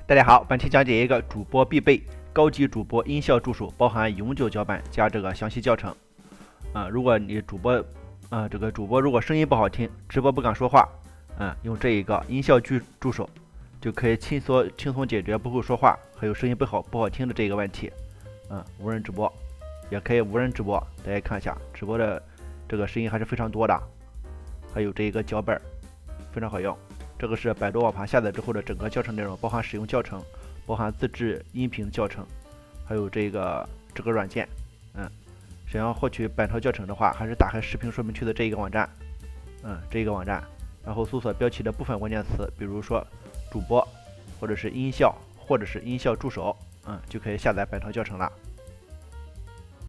大家好，本期讲解一个主播必备高级主播音效助手，包含永久脚本加这个详细教程。如果你主播主播如果声音不好听，直播不敢说话，用这一个音效助手就可以轻松解决不会说话还有声音不好听的这个问题。无人直播也可以无人直播，大家看一下直播的这个声音还是非常多的，还有这一个脚本非常好用。这个是百度网盘下载之后的整个教程内容，包含使用教程，包含自制音频教程，还有这个软件。想要获取本套教程的话，还是打开视频说明区的这一个网站，然后搜索标题的部分关键词，比如说主播，或者是音效，或者是音效助手，就可以下载本套教程了。